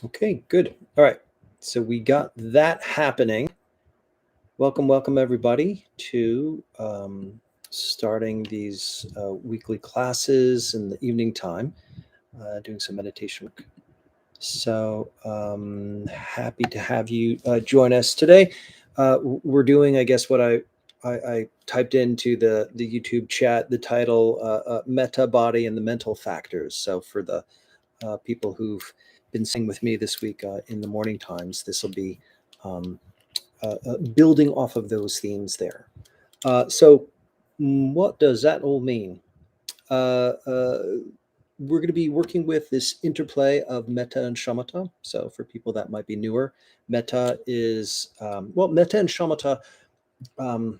Okay, good. All right. So we got that happening. Welcome, everybody, to starting these weekly classes in the evening time, doing some meditation work. So happy to have you join us today. We're doing, I guess, what I typed into the YouTube chat, the title, Metta Body and the Mental Factors. So for the people who've been sitting with me this week in the morning times, this will be um, building off of those themes there. So what does that all mean? Uh, uh, we're going to be working with this interplay of metta and shamatha. So for people that might be newer, metta is, metta and shamatha um,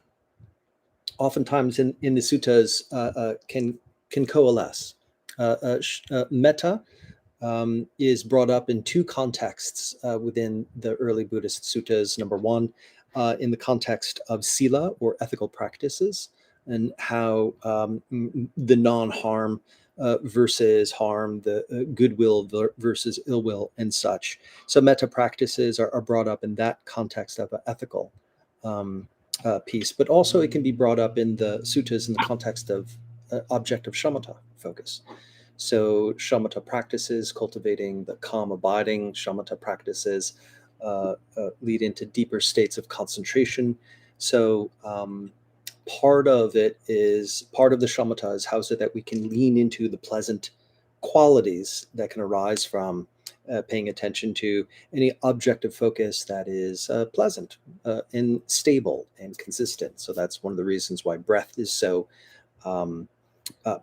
oftentimes in the suttas can coalesce. Metta is brought up in two contexts within the early Buddhist suttas. Number one, in the context of sila or ethical practices, and how the non-harm versus harm, the goodwill versus ill will, and such. So metta practices are brought up in that context of an ethical piece, but also it can be brought up in the suttas in the context of objective shamatha focus. So shamatha practices, cultivating the calm abiding, shamatha practices lead into deeper states of concentration. So part of the shamatha is how is it that we can lean into the pleasant qualities that can arise from paying attention to any objective focus that is pleasant and stable and consistent. So that's one of the reasons why breath is so um,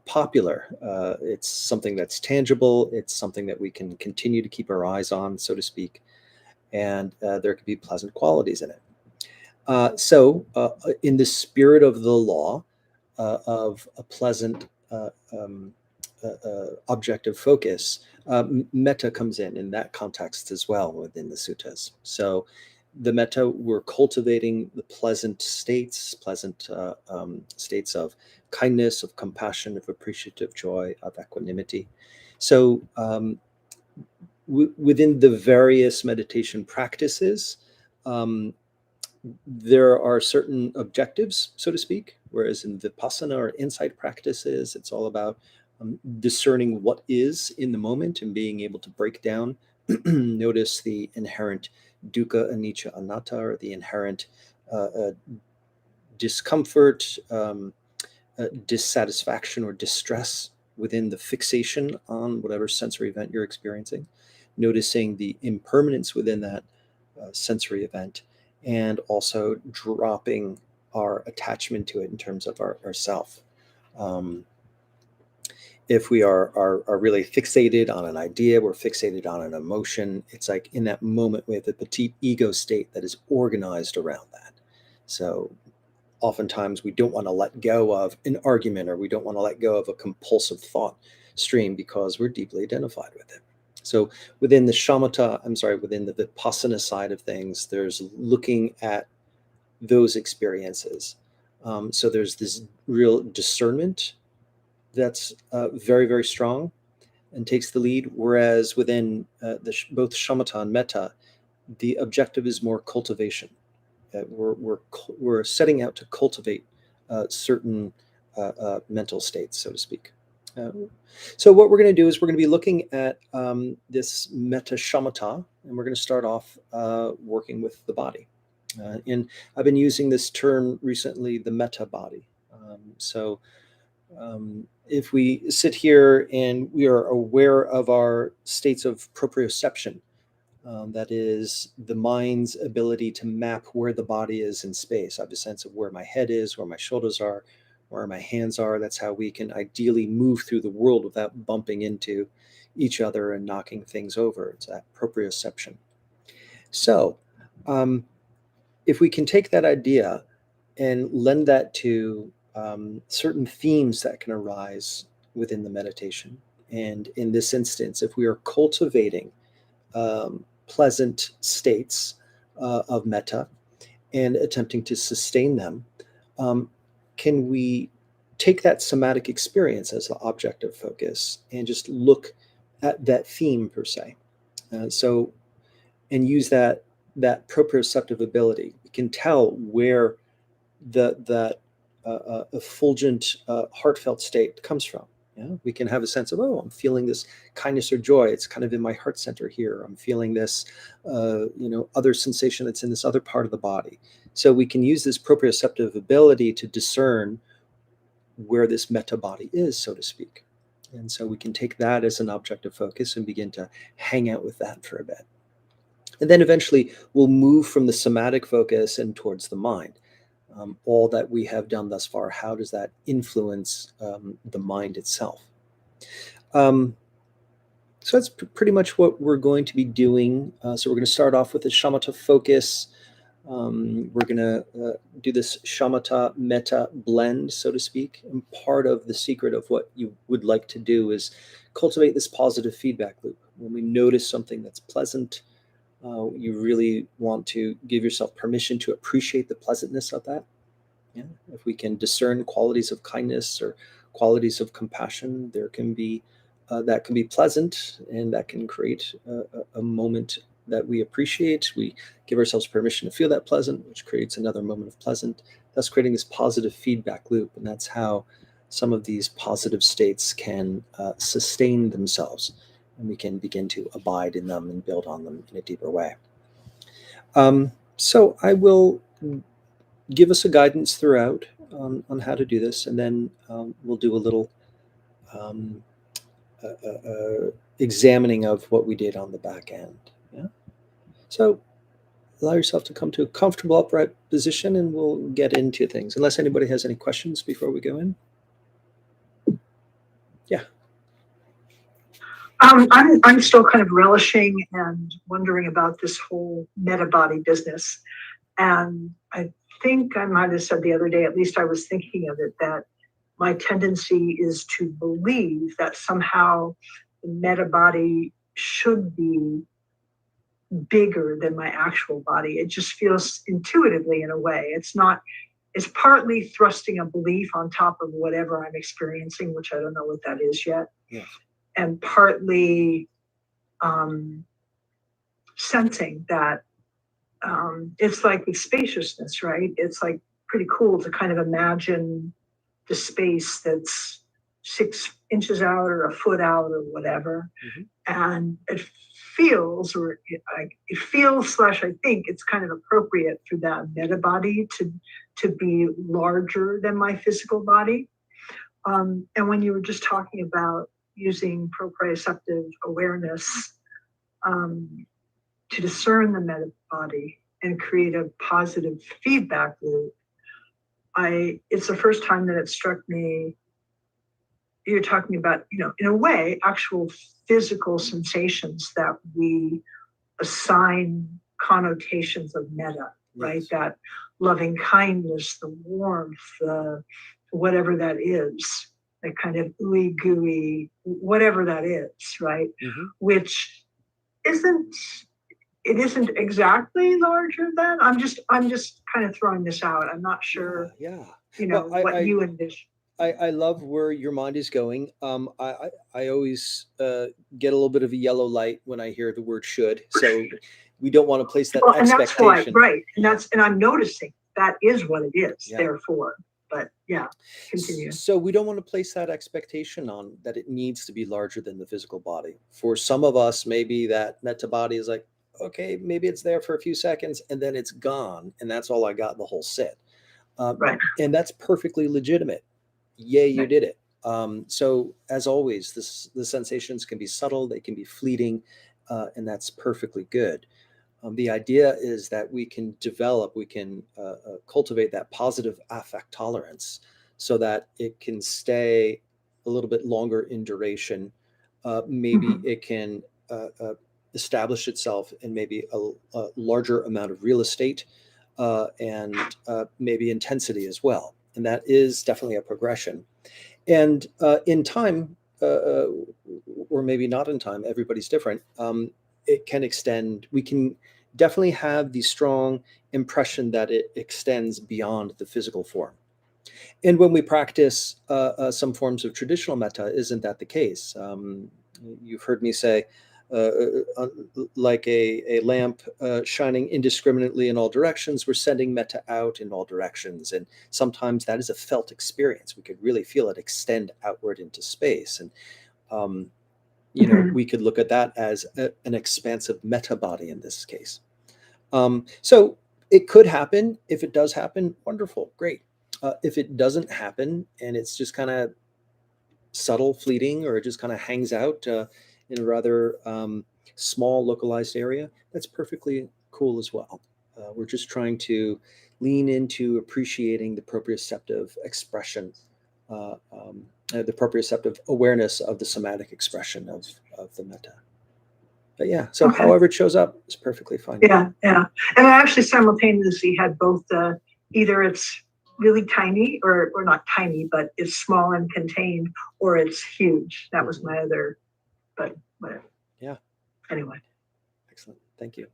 popular. It's something that's tangible. It's something that we can continue to keep our eyes on, so to speak, and there could be pleasant qualities in it. In the spirit of the law of a pleasant objective focus, metta comes in that context as well within the suttas. So the metta, we're cultivating the pleasant states of kindness, of compassion, of appreciative joy, of equanimity. So within the various meditation practices, um, there are certain objectives, so to speak, whereas in Vipassana or insight practices, it's all about discerning what is in the moment and being able to break down, notice the inherent dukkha, anicca, anatta, or the inherent discomfort, dissatisfaction, or distress within the fixation on whatever sensory event you're experiencing, noticing the impermanence within that sensory event, and also dropping our attachment to it in terms of our self. Um, if we are really fixated on an idea, we're fixated on an emotion, it's like in that moment we have the petite ego state that is organized around that. So oftentimes we don't want to let go of an argument, or we don't want to let go of a compulsive thought stream because we're deeply identified with it. So within within the Vipassana side of things, there's looking at those experiences. So there's this real discernment that's very, very strong and takes the lead. Whereas within both shamatha and metta, the objective is more cultivation. We're setting out to cultivate certain mental states, so to speak. Uh, so what we're going to do is we're going to be looking at this metta shamatha, and we're going to start off working with the body. And I've been using this term recently, the metta body. If we sit here and we are aware of our states of proprioception, that is the mind's ability to map where the body is in space. I have a sense of where my head is, where my shoulders are, where my hands are. That's how we can ideally move through the world without bumping into each other and knocking things over. It's that proprioception. So, um, if we can take that idea and lend that to certain themes that can arise within the meditation, and in this instance, if we are cultivating pleasant states of metta and attempting to sustain them, um, can we take that somatic experience as the object of focus and just look at that theme per se? So, and use that proprioceptive ability. We can tell where that effulgent, heartfelt state comes from. Yeah, we can have a sense of, oh, I'm feeling this kindness or joy. It's kind of in my heart center here. I'm feeling this, other sensation that's in this other part of the body. So we can use this proprioceptive ability to discern where this metta body is, so to speak. And so we can take that as an object of focus and begin to hang out with that for a bit. And then eventually we'll move from the somatic focus and towards the mind. All that we have done thus far, how does that influence the mind itself? So that's pretty much what we're going to be doing. So we're going to start off with the shamatha focus. We're going to do this shamatha metta blend, so to speak. And part of the secret of what you would like to do is cultivate this positive feedback loop. When we notice something that's pleasant, you really want to give yourself permission to appreciate the pleasantness of that. Yeah. If we can discern qualities of kindness or qualities of compassion, there can be that can be pleasant, and that can create a moment that we appreciate. We give ourselves permission to feel that pleasant, which creates another moment of pleasant, thus creating this positive feedback loop. And that's how some of these positive states can sustain themselves, and we can begin to abide in them and build on them in a deeper way. So I will give us a guidance throughout on how to do this, and then we'll do a little examining of what we did on the back end. Yeah. So allow yourself to come to a comfortable upright position, and we'll get into things. Unless anybody has any questions before we go in. Yeah. I'm still kind of relishing and wondering about this whole Metta Body business. And I think I might have said the other day, at least I was thinking of it, that my tendency is to believe that somehow the Metta Body should be bigger than my actual body. It just feels intuitively, in a way. It's partly thrusting a belief on top of whatever I'm experiencing, which I don't know what that is yet. Yeah. And partly sensing that it's like with spaciousness, right? It's like pretty cool to kind of imagine the space that's 6 inches out or a foot out or whatever. Mm-hmm. And it feels, slash I think it's kind of appropriate for that meta body to be larger than my physical body. And when you were just talking about using proprioceptive awareness to discern the meta body and create a positive feedback loop, it's the first time that it struck me. You're talking about, in a way, actual physical sensations that we assign connotations of metta, right? Yes. That loving kindness, the warmth, whatever that is, that kind of ooey gooey, whatever that is, right? Mm-hmm. Which isn't exactly larger than. I'm just kind of throwing this out. I'm not sure. Yeah. What you envision. I love where your mind is going. I always get a little bit of a yellow light when I hear the word "should," so we don't want to place that expectation. And that's why, right? And I'm noticing that is what it is. Yeah. Therefore, but yeah, continue. So we don't want to place that expectation on that it needs to be larger than the physical body. For some of us, maybe that metta body is like, okay, maybe it's there for a few seconds and then it's gone, and that's all I got in the whole sit. Right. And that's perfectly legitimate. Yay, you did it. So as always, the sensations can be subtle, they can be fleeting, and that's perfectly good. The idea is that we can cultivate that positive affect tolerance so that it can stay a little bit longer in duration. Maybe it can establish itself in maybe a larger amount of real estate and maybe intensity as well. And that is definitely a progression. And in time, or maybe not in time, everybody's different. It can extend. We can definitely have the strong impression that it extends beyond the physical form. And when we practice some forms of traditional metta, isn't that the case? You've heard me say, like a lamp shining indiscriminately in all directions. We're sending metta out in all directions. And sometimes that is a felt experience. We could really feel it extend outward into space. And, we could look at that as an expansive metta body in this case. So it could happen. If it does happen, wonderful, great. If it doesn't happen and it's just kind of subtle, fleeting, or it just kind of hangs out in a rather small, localized area, that's perfectly cool as well. We're just trying to lean into appreciating the proprioceptive expression, the proprioceptive awareness of the somatic expression of the metta. But yeah, so Okay. however it shows up is perfectly fine. Yeah. And I actually simultaneously had both either it's really tiny or not tiny, but it's small and contained, or it's huge. That was my other, but whatever. Yeah. Anyway. Excellent. Thank you.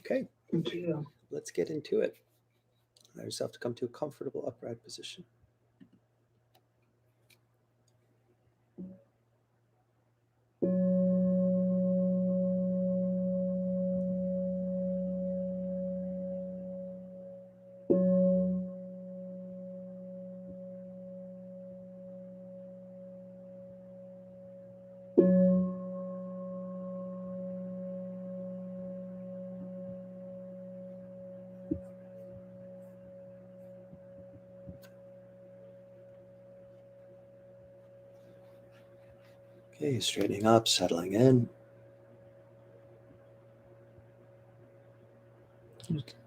Okay. Thank you. Let's get into it. Allow yourself to come to a comfortable upright position. Okay, straightening up, settling in.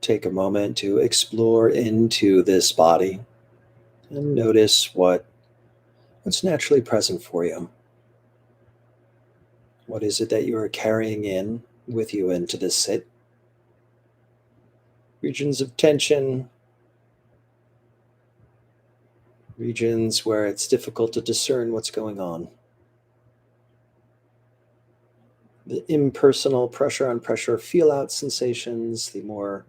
Take a moment to explore into this body and notice what's naturally present for you. What is it that you are carrying in with you into this sit? Regions of tension, regions where it's difficult to discern what's going on. The impersonal pressure on pressure feel out sensations, the more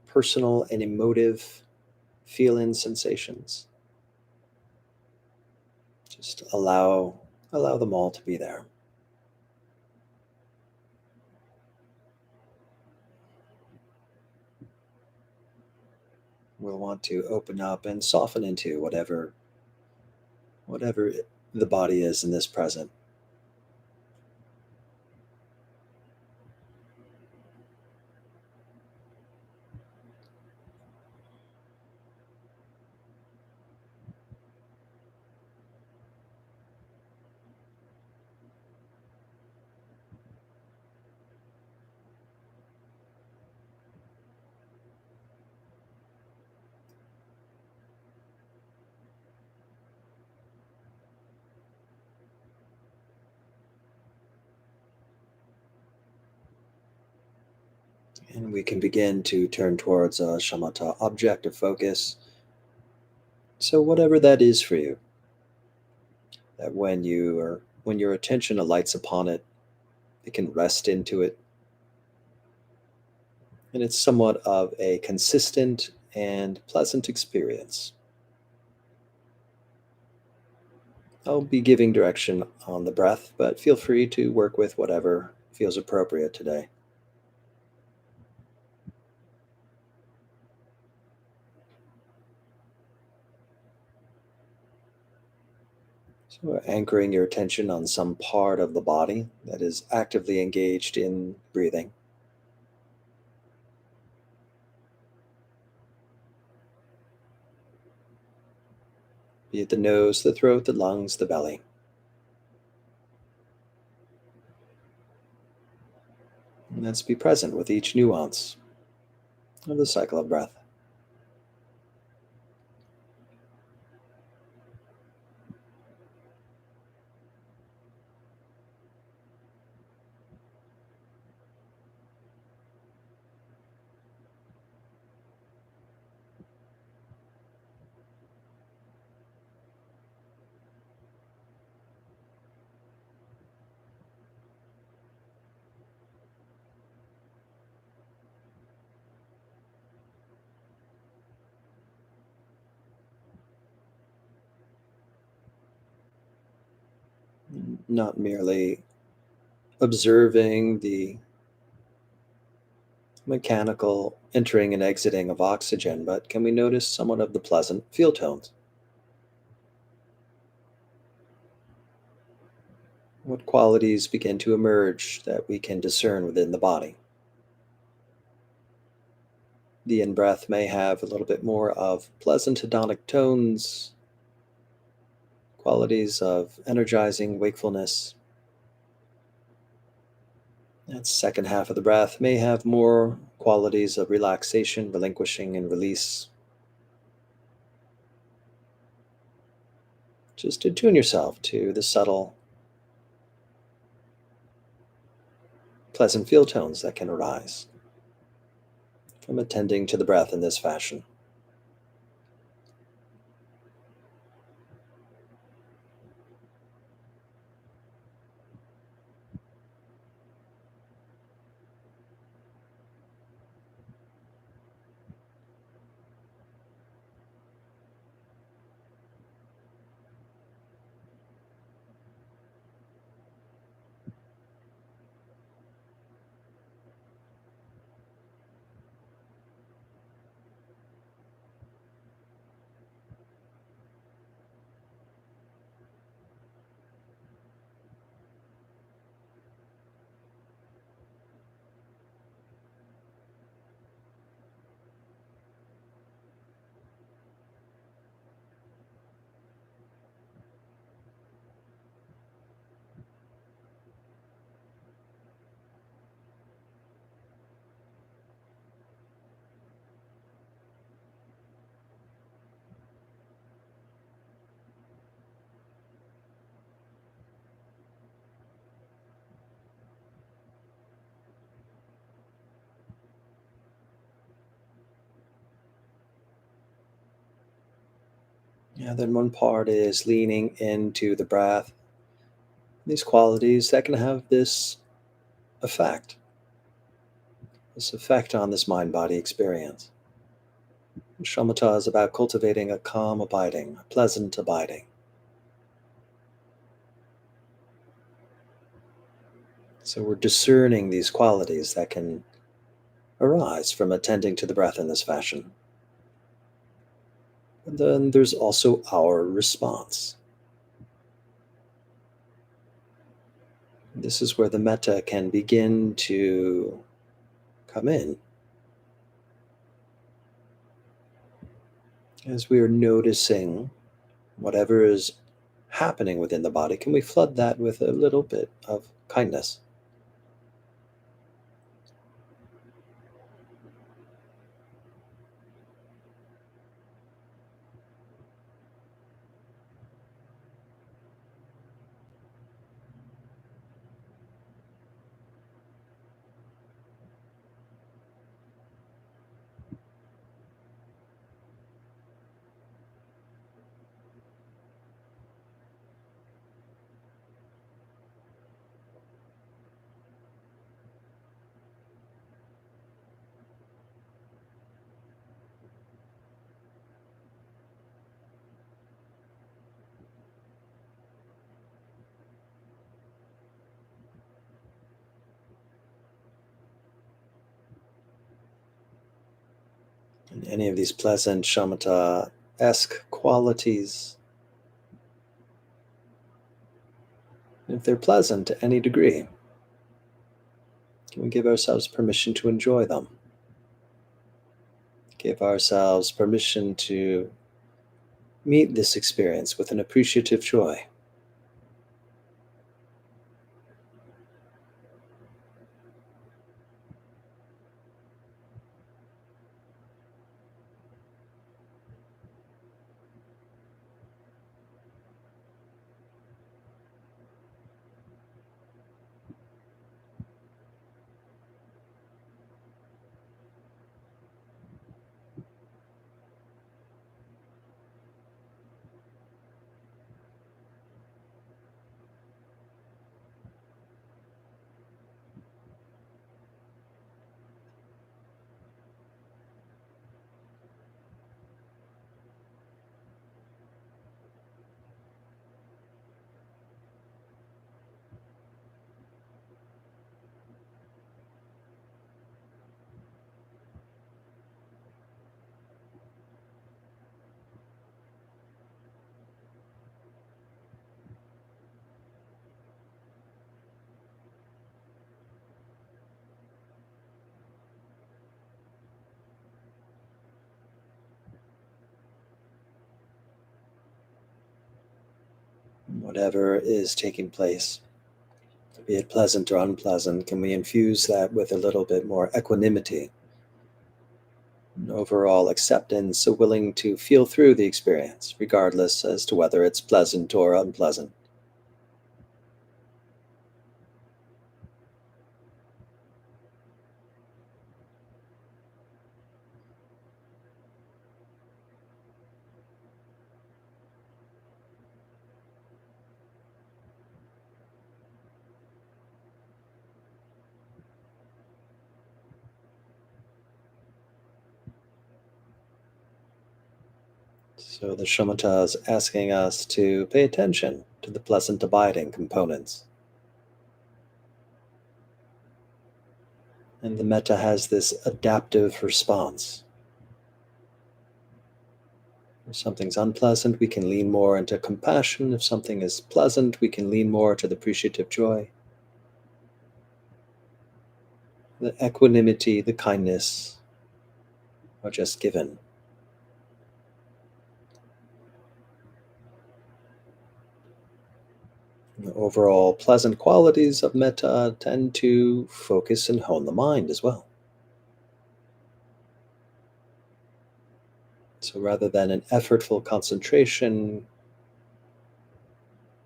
personal and emotive feel in sensations. Just allow them all to be there. We'll want to open up and soften into whatever the body is in this present. And we can begin to turn towards a shamatha object of focus. So whatever that is for you, that when your attention alights upon it, it can rest into it. And it's somewhat of a consistent and pleasant experience. I'll be giving direction on the breath, but feel free to work with whatever feels appropriate today. So, anchoring your attention on some part of the body that is actively engaged in breathing. Be it the nose, the throat, the lungs, the belly. And let's be present with each nuance of the cycle of breath. Not merely observing the mechanical entering and exiting of oxygen, but can we notice somewhat of the pleasant feel tones? What qualities begin to emerge that we can discern within the body? The in breath may have a little bit more of pleasant hedonic tones, qualities of energizing wakefulness. That second half of the breath may have more qualities of relaxation, relinquishing, and release. Just attune yourself to the subtle, pleasant feel tones that can arise from attending to the breath in this fashion. Yeah, then one part is leaning into the breath. These qualities that can have effect, this effect on this mind body experience. Shamatha is about cultivating a calm abiding, a pleasant abiding. So we're discerning these qualities that can arise from attending to the breath in this fashion. And then there's also our response. This is where the metta can begin to come in. As we are noticing whatever is happening within the body, can we flood that with a little bit of kindness? And any of these pleasant shamatha-esque qualities, if they're pleasant to any degree, can we give ourselves permission to enjoy them? Give ourselves permission to meet this experience with an appreciative joy. Whatever is taking place, be it pleasant or unpleasant, can we infuse that with a little bit more equanimity, an overall acceptance, so willing to feel through the experience, regardless as to whether it's pleasant or unpleasant. So the shamatha is asking us to pay attention to the pleasant abiding components. And the metta has this adaptive response. If something's unpleasant, we can lean more into compassion. If something is pleasant, we can lean more to the appreciative joy, the equanimity, the kindness are just given. And the overall pleasant qualities of metta tend to focus and hone the mind as well. So rather than an effortful concentration,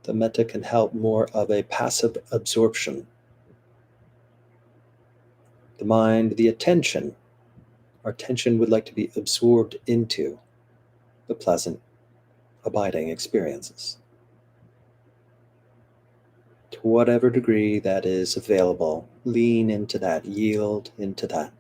the metta can help more of a passive absorption. The mind, the attention, our attention would like to be absorbed into the pleasant, abiding experiences. To whatever degree that is available, lean into that, yield into that.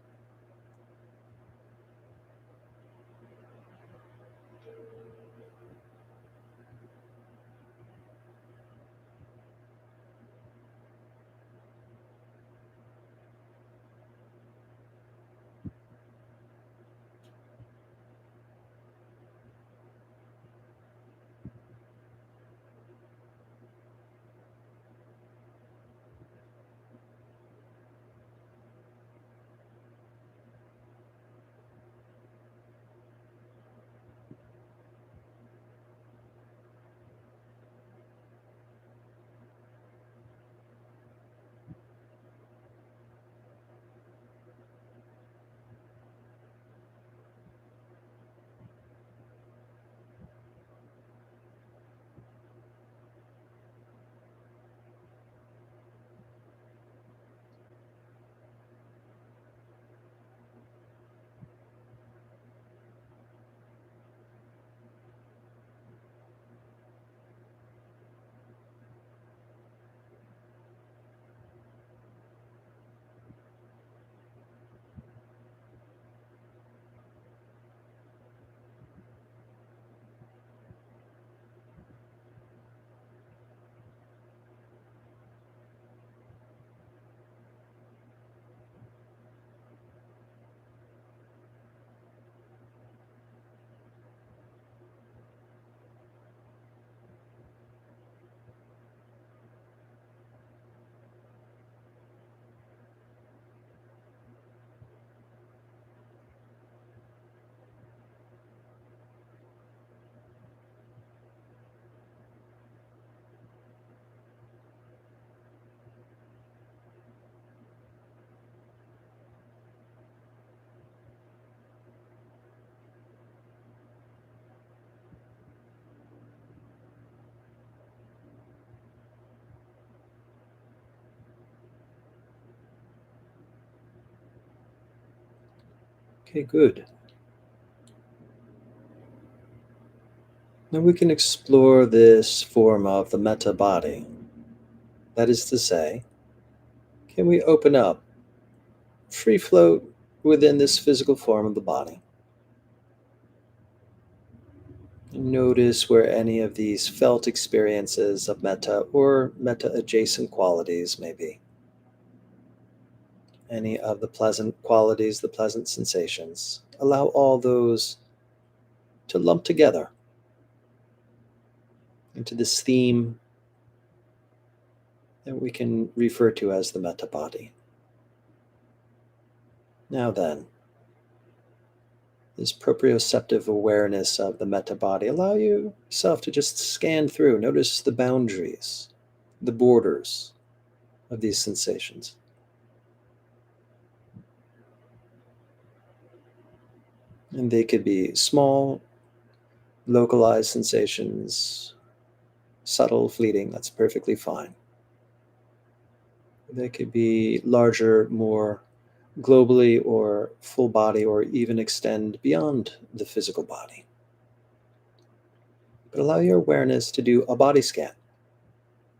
Okay, good. Now we can explore this form of the metta body. That is to say, can we open up, free float within this physical form of the body? Notice where any of these felt experiences of metta or metta adjacent qualities may be. Any of the pleasant qualities, the pleasant sensations. Allow all those to lump together into this theme that we can refer to as the metta body. Now then, this proprioceptive awareness of the Metta body. Allow yourself to just scan through, notice the boundaries, the borders of these sensations. And they could be small, localized sensations, subtle, fleeting, that's perfectly fine. They could be larger, more globally, or full body, or even extend beyond the physical body. But allow your awareness to do a body scan,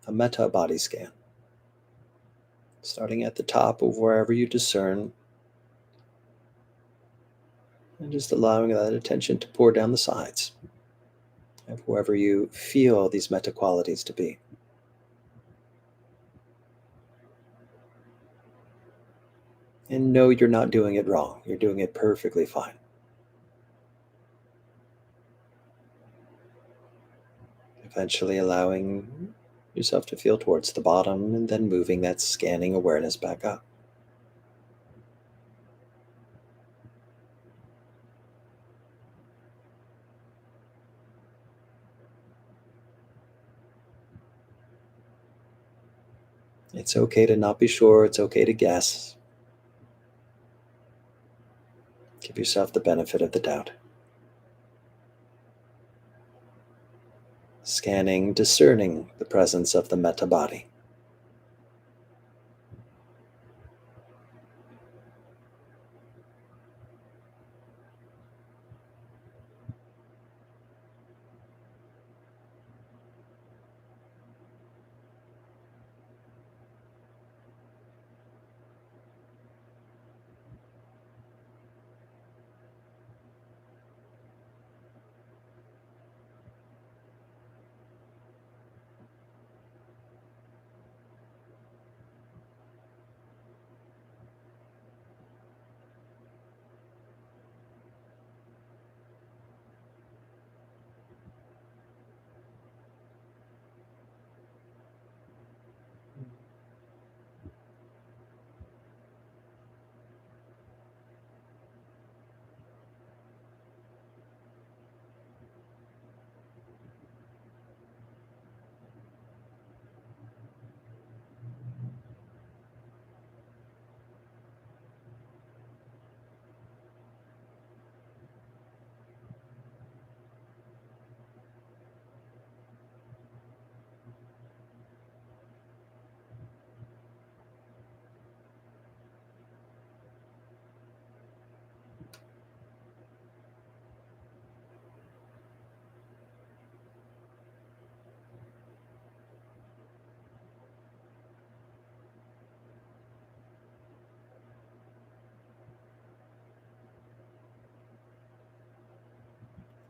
a Metta body scan, starting at the top of wherever you discern, and just allowing that attention to pour down the sides of wherever you feel these Metta qualities to be. And know you're not doing it wrong. You're doing it perfectly fine. Eventually allowing yourself to feel towards the bottom and then moving that scanning awareness back up. It's okay to not be sure. It's okay to guess. Give yourself the benefit of the doubt. Scanning, discerning the presence of the Metta body.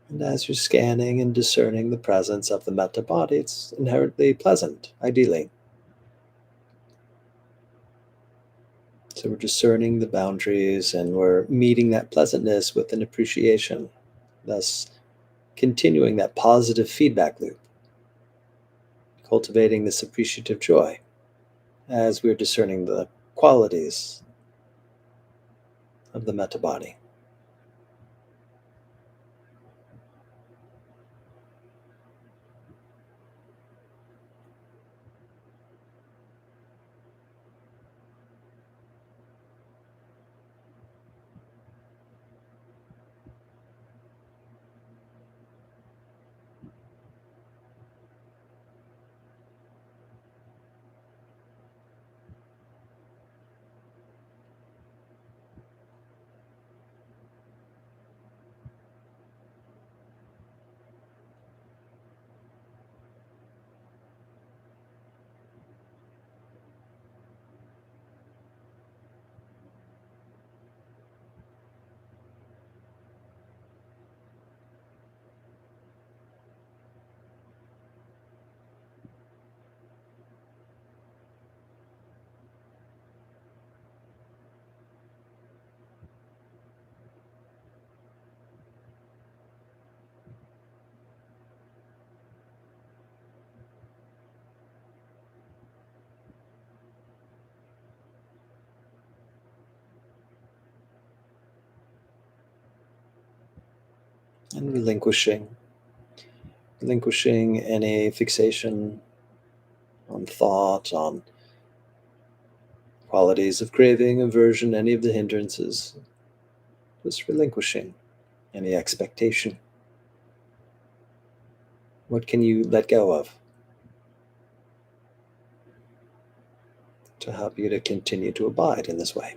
And as you're scanning and discerning the presence of the Metta body, it's inherently pleasant, ideally. So we're discerning the boundaries and we're meeting that pleasantness with an appreciation, thus continuing that positive feedback loop, cultivating this appreciative joy as we're discerning the qualities of the Metta body. and relinquishing any fixation on thought, on qualities of craving, aversion, any of the hindrances. Just relinquishing any expectation. What can you let go of to help you to continue to abide in this way?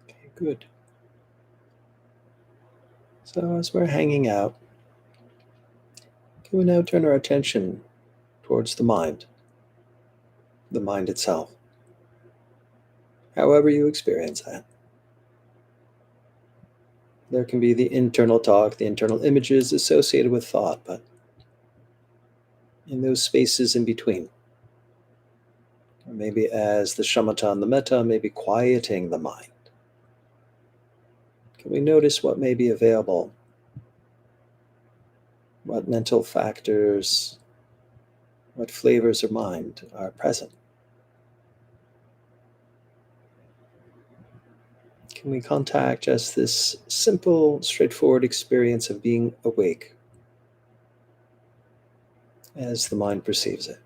Okay, good. So as we're hanging out, can we now turn our attention towards the mind itself, however you experience that. There can be the internal talk, the internal images associated with thought, but in those spaces in between, or maybe as the shamatha and the metta, maybe quieting the mind, can we notice what may be available, what mental factors, what flavors of mind are present? Can we contact just this simple, straightforward experience of being awake as the mind perceives it?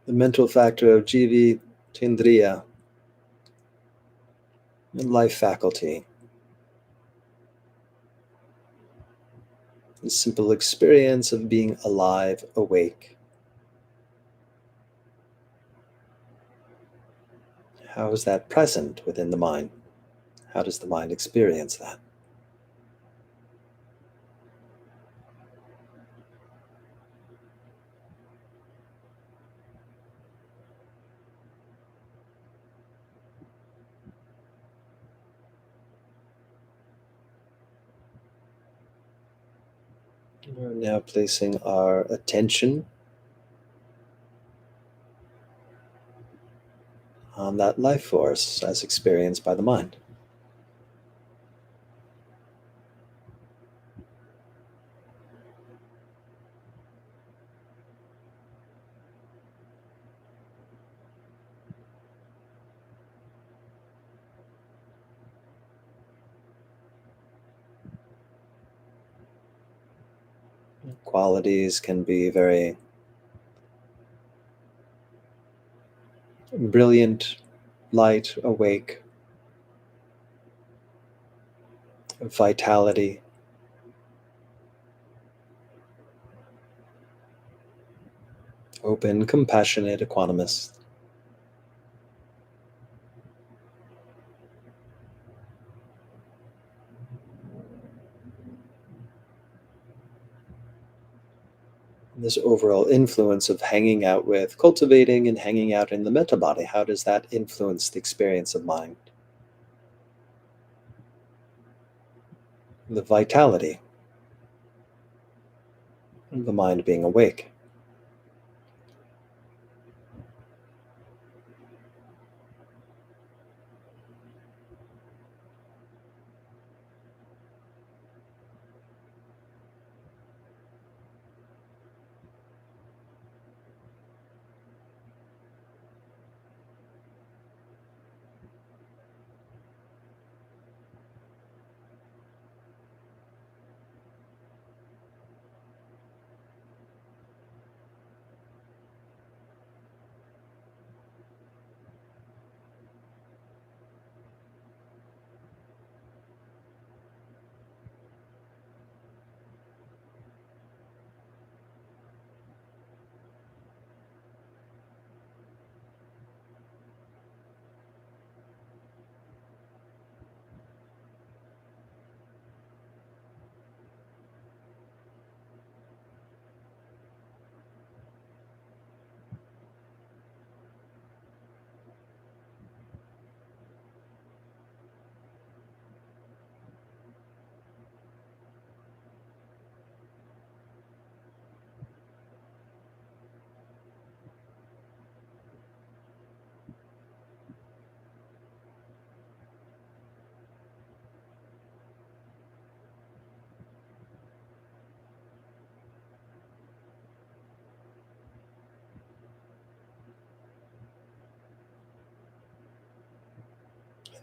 The mental factor of jivi, tindriya, and life faculty. The simple experience of being alive, awake. How is that present within the mind? How does the mind experience that? We're now placing our attention on that life force as experienced by the mind. Qualities can be very brilliant, light, awake, vitality, open, compassionate, equanimous. This overall influence of hanging out with, cultivating and hanging out in the Metta Body, how does that influence the experience of mind? The vitality of the mind being awake.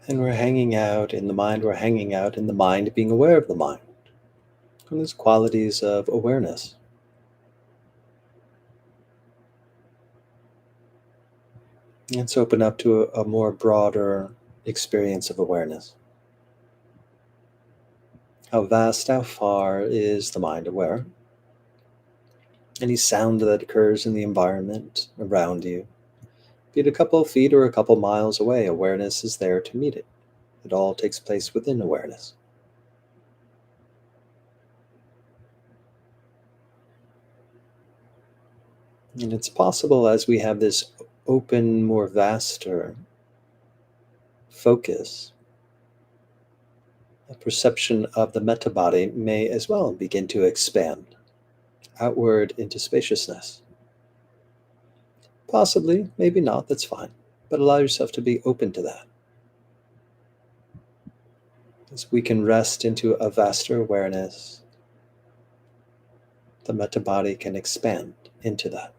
And we're hanging out in the mind, we're hanging out in the mind, being aware of the mind. And these qualities of awareness. Let's open up to a more broader experience of awareness. How vast, how far is the mind aware? Any sound that occurs in the environment around you, be it a couple of feet or a couple miles away, awareness is there to meet it. It all takes place within awareness. And it's possible as we have this open, more vaster focus, a perception of the Metta Body may as well begin to expand outward into spaciousness. Possibly, maybe not, that's fine. But allow yourself to be open to that. As we can rest into a vaster awareness, the Metta Body can expand into that.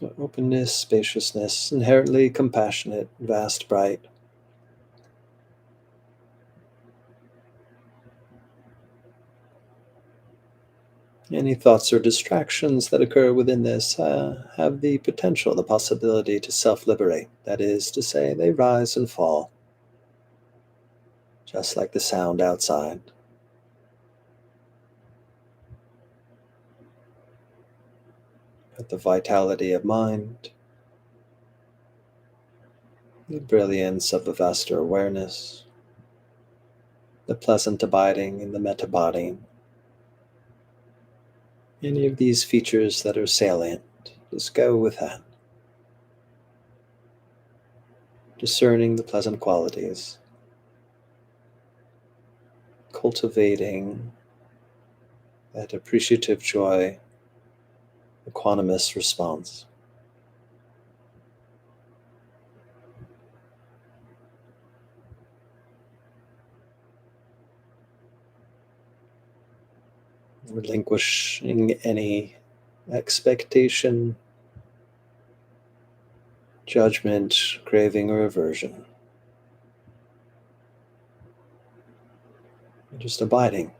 Openness, spaciousness, inherently compassionate, vast, bright. Any thoughts or distractions that occur within this have the potential, the possibility to self liberate. That is to say, they rise and fall, just like the sound outside. But the vitality of mind, the brilliance of the vaster awareness, the pleasant abiding in the Metta Body, any of these features that are salient, just go with that. Discerning the pleasant qualities, cultivating that appreciative joy, equanimous response. Relinquishing any expectation, judgment, craving, or aversion. Just abiding,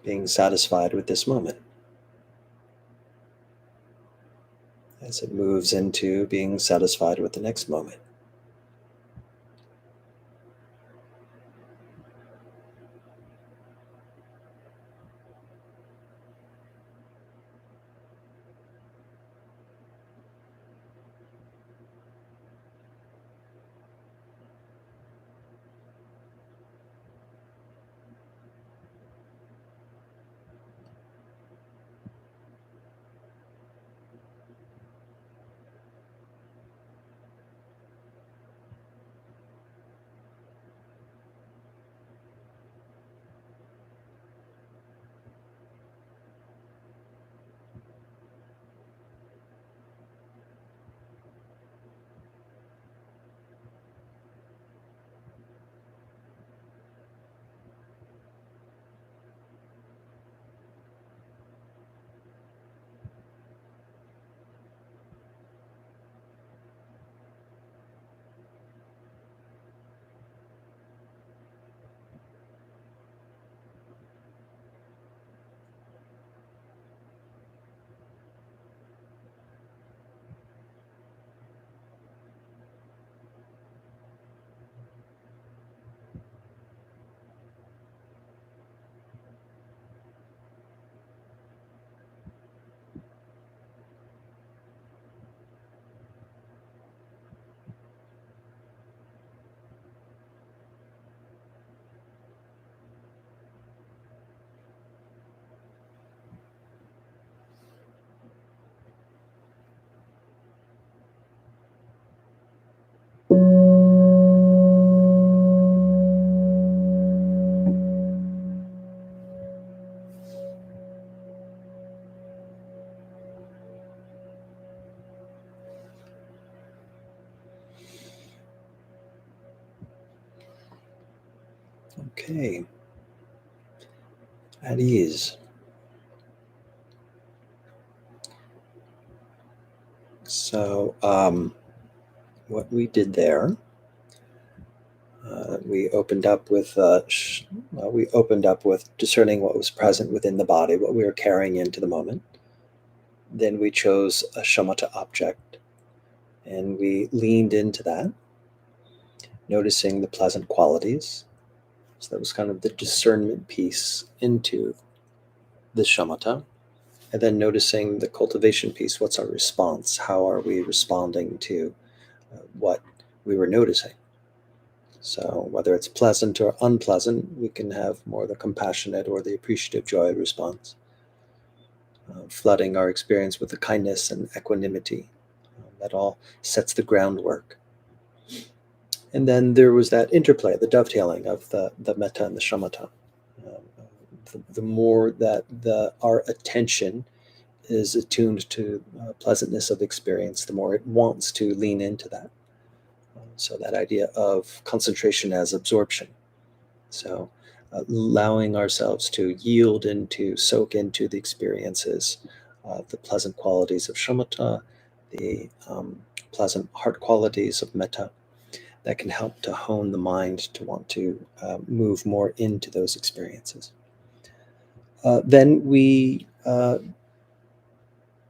being satisfied with this moment as it moves into being satisfied with the next moment. Okay, at ease. So, what we did there, we opened up with discerning what was present within the body, what we were carrying into the moment. Then we chose a shamatha object, and we leaned into that, noticing the pleasant qualities. So that was kind of the discernment piece into the shamatha. And then noticing the cultivation piece. What's our response? How are we responding to what we were noticing? So whether it's pleasant or unpleasant, we can have more the compassionate or the appreciative joy response, flooding our experience with the kindness and equanimity. That all sets the groundwork. And then there was that interplay, the dovetailing of the metta and the shamatha. The more that our attention is attuned to pleasantness of experience, the more it wants to lean into that. So that idea of concentration as absorption. So allowing ourselves to yield into, soak into the experiences, the pleasant qualities of shamatha, the pleasant heart qualities of metta that can help to hone the mind to want to move more into those experiences. Then we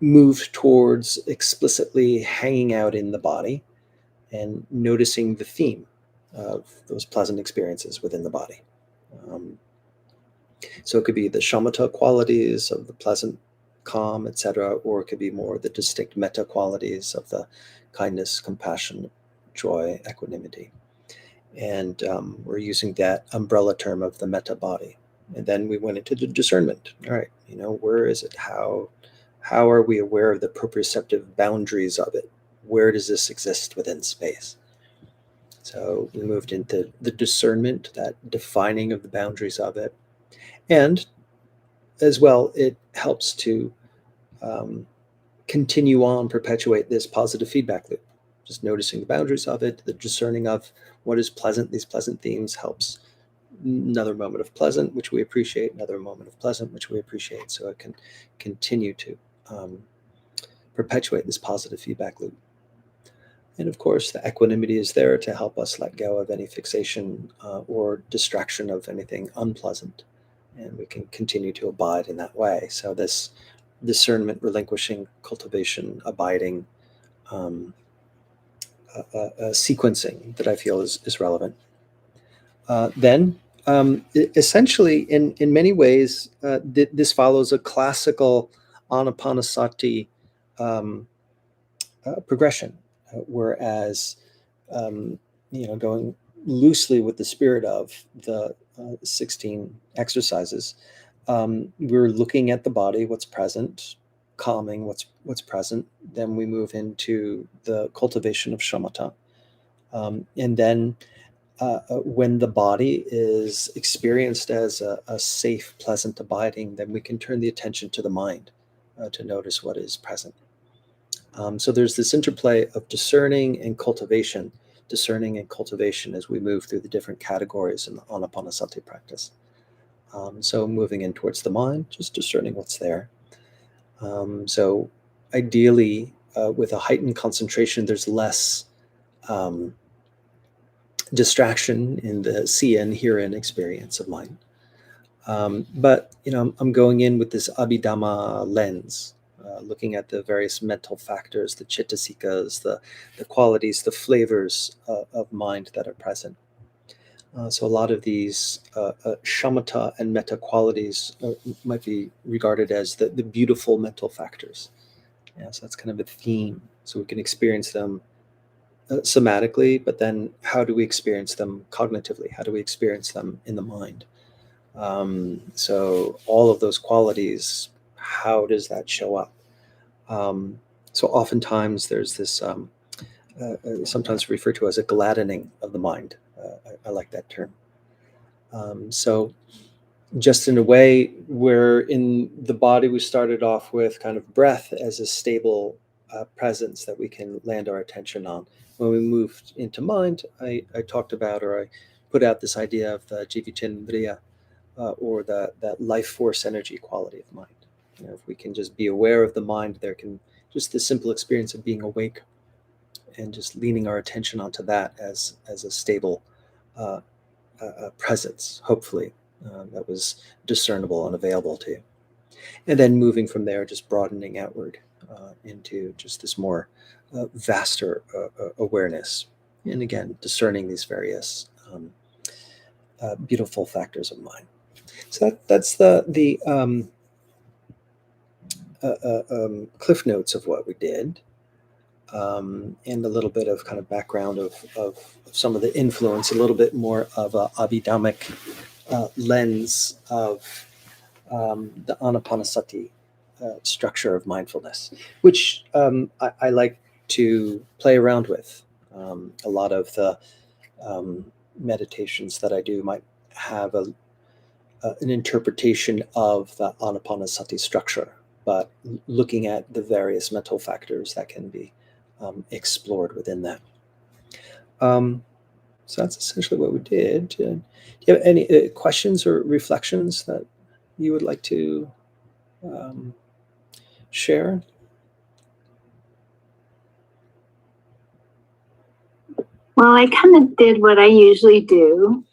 move towards explicitly hanging out in the body and noticing the theme of those pleasant experiences within the body. So it could be the shamatha qualities of the pleasant, calm, etc., or it could be more the distinct metta qualities of the kindness, compassion, joy, equanimity. And we're using that umbrella term of the Metta Body. And then we went into the discernment. All right, where is it? How are we aware of the proprioceptive boundaries of it? Where does this exist within space? So we moved into the discernment, that defining of the boundaries of it. And as well, it helps to continue on, perpetuate this positive feedback loop. Just noticing the boundaries of it, the discerning of what is pleasant, these pleasant themes helps another moment of pleasant, which we appreciate, another moment of pleasant, which we appreciate. So it can continue to perpetuate this positive feedback loop. And of course, the equanimity is there to help us let go of any fixation or distraction of anything unpleasant. And we can continue to abide in that way. So this discernment, relinquishing, cultivation, abiding, sequencing that I feel is relevant. Then, essentially, in many ways, this follows a classical anapanasati progression, whereas going loosely with the spirit of the 16 exercises, we're looking at the body, what's present, calming what's present. Then we move into the cultivation of shamatha, and then when the body is experienced as a safe, pleasant abiding, then we can turn the attention to the mind to notice what is present. So there's this interplay of discerning and cultivation as we move through the different categories in the anapanasati practice. So moving in towards the mind, just discerning what's there. So ideally, with a heightened concentration, there's less distraction in the see and hear and experience of mind. But I'm going in with this abhidhamma lens, looking at the various mental factors, the chittasikas, the qualities, the flavors of mind that are present. So a lot of these shamatha and metta qualities might be regarded as the beautiful mental factors. Yeah, so that's kind of a theme. So we can experience them somatically, but then how do we experience them cognitively? How do we experience them in the mind? So all of those qualities, how does that show up? So oftentimes there's this, sometimes referred to as a gladdening of the mind. I like that term. So just in a way where in the body we started off with kind of breath as a stable presence that we can land our attention on. When we moved into mind, I talked about, or I put out this idea of the jivitendriya, or that life force energy quality of mind. If we can just be aware of the mind, there can just the simple experience of being awake and just leaning our attention onto that as a stable presence, hopefully, that was discernible and available to you. And then moving from there, just broadening outward into just this more vaster awareness. And again, discerning these various beautiful factors of mind. So that's the cliff notes of what we did, and a little bit of kind of background of some of the influence, a little bit more of a abhidhammic lens of the anapanasati structure of mindfulness, which I like to play around with. A lot of the meditations that I do might have an interpretation of the anapanasati structure, but looking at the various mental factors that can be explored within that. So that's essentially what we did. Do you have any questions or reflections that you would like to share? Well, I kind of did what I usually do.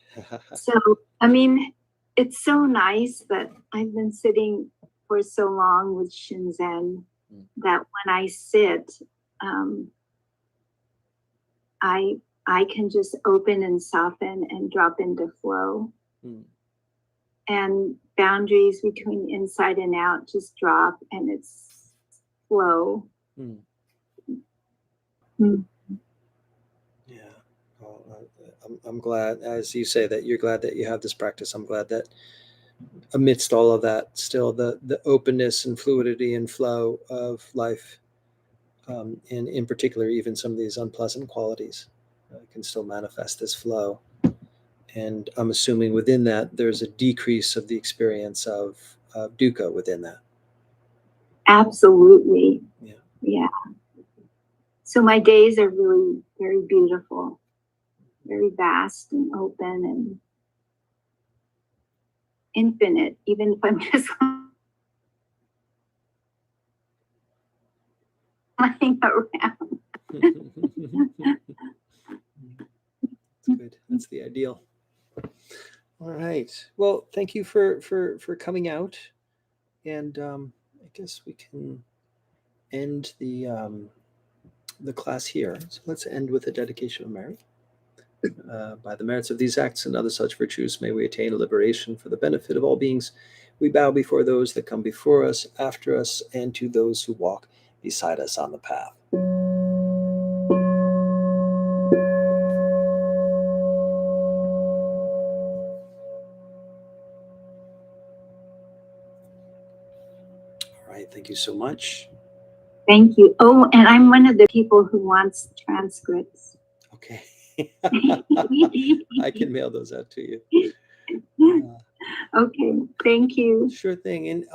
So, I mean, it's so nice that I've been sitting for so long with Shinzen that when I sit, um, I can just open and soften and drop into flow. And boundaries between inside and out just drop and it's flow. Yeah. Well, I'm glad, as you say, that you're glad that you have this practice. I'm glad that amidst all of that, still the openness and fluidity and flow of life, and in particular, even some of these unpleasant qualities, can still manifest this flow. And I'm assuming within that, there's a decrease of the experience of dukkha within that. Absolutely. Yeah. Yeah. So my days are really very beautiful, very vast and open and infinite, even if I'm just lying around. That's good. That's the ideal. All right. Well, thank you for coming out, and I guess we can end the class here. So let's end with a dedication of merit. By the merits of these acts and other such virtues, may we attain liberation for the benefit of all beings. We bow before those that come before us, after us, and to those who walk beside us on the path. All right. Thank you so much. Thank you. Oh, and I'm one of the people who wants transcripts. Okay. I can mail those out to you. Okay. Thank you. Sure thing. And